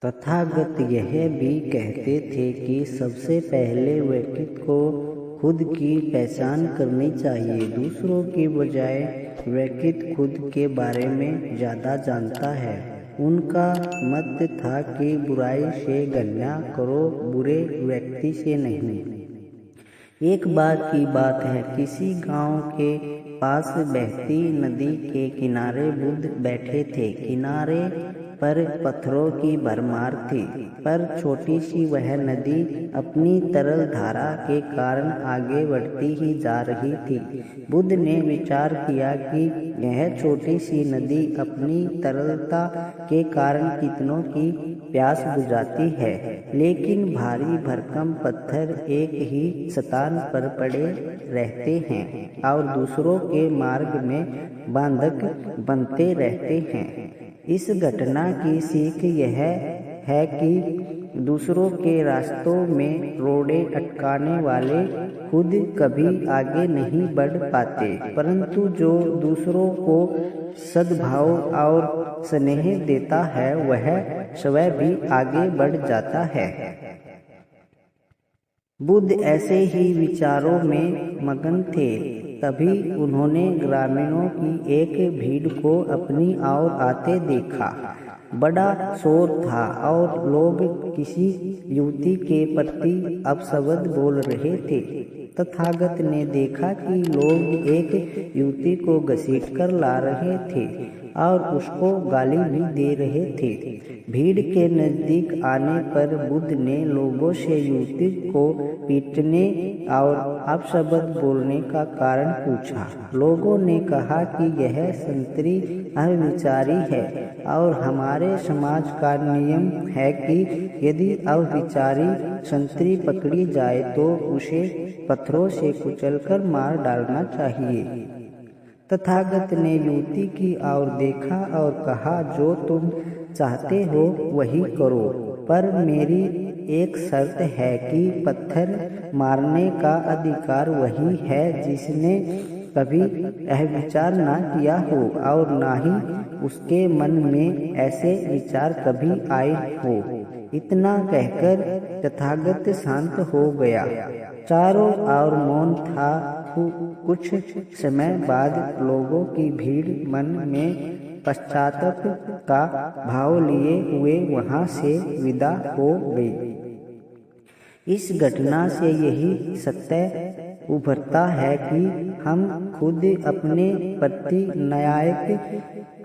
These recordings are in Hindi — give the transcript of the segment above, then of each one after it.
तथागत यह भी कहते थे कि सबसे पहले व्यक्ति को खुद की पहचान करनी चाहिए। दूसरों की बजाय व्यक्ति खुद के बारे में ज़्यादा जानता है। उनका मत था कि बुराई से घृणा करो, बुरे व्यक्ति से नहीं। एक बार की बात है, किसी गांव के पास बहती नदी के किनारे बुद्ध बैठे थे। किनारे पर पत्थरों की भरमार थी, पर छोटी सी वह नदी अपनी तरल धारा के कारण आगे बढ़ती ही जा रही थी। बुद्ध ने विचार किया कि यह छोटी सी नदी अपनी तरलता के कारण कितनों की प्यास बुझाती है, लेकिन भारी भरकम पत्थर एक ही स्थान पर पड़े रहते हैं और दूसरों के मार्ग में बाधक बनते रहते हैं। इस घटना की सीख यह है कि दूसरों के रास्तों में रोड़े अटकाने वाले खुद कभी आगे नहीं बढ़ पाते, परंतु जो दूसरों को सद्भाव और स्नेह देता है वह स्वयं भी आगे बढ़ जाता है। बुद्ध ऐसे ही विचारों में मगन थे। तभी उन्होंने ग्रामीणों की एक भीड़ को अपनी ओर आते देखा। बड़ा शोर था और लोग किसी युवती के प्रति अपशब्द बोल रहे थे। तथागत ने देखा कि लोग एक युवती को घसीटकर ला रहे थे और उसको गाली भी दे रहे थे। भीड़ के नजदीक आने पर बुद्ध ने लोगों से युवती को पीटने और अपशब्द बोलने का कारण पूछा। लोगों ने कहा कि यह संतरी अविचारी है और हमारे समाज का नियम है कि यदि अविचारी संतरी पकड़ी जाए तो उसे पत्थरों से कुचलकर मार डालना चाहिए। तथागत ने युवती की ओर देखा और कहा, जो तुम चाहते हो वही करो, पर मेरी एक शर्त है कि पत्थर मारने का अधिकार वही है जिसने कभी अविचार ना किया हो और ना ही उसके मन में ऐसे विचार कभी आए हो। इतना कहकर तथागत शांत हो गया। चारों ओर मौन था। कुछ समय बाद लोगों की भीड़ मन में पश्चाताप का भाव लिए हुए वहां से विदा हो गई। इस घटना से यही सत्य उभरता है कि हम खुद अपने प्रति न्याय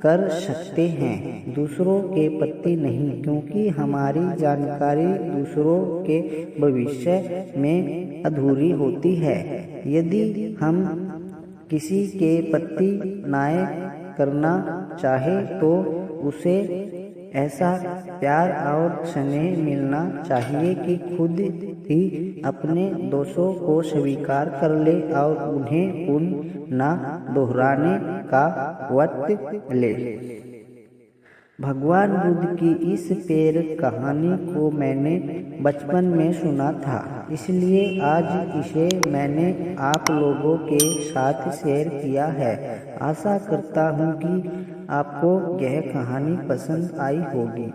कर सकते हैं, दूसरों के प्रति नहीं, क्योंकि हमारी जानकारी दूसरों के भविष्य में अधूरी होती है। यदि हम किसी के प्रति न्याय करना चाहे तो उसे ऐसा प्यार और स्नेह मिलना चाहिए कि खुद ही अपने दोषों को स्वीकार कर ले और उन्हें पुनः न दोहराने का व्रत ले। भगवान बुद्ध की इस प्रेरक कहानी को मैंने बचपन में सुना था, इसलिए आज इसे मैंने आप लोगों के साथ शेयर किया है। आशा करता हूँ कि आपको यह कहानी पसंद आई होगी।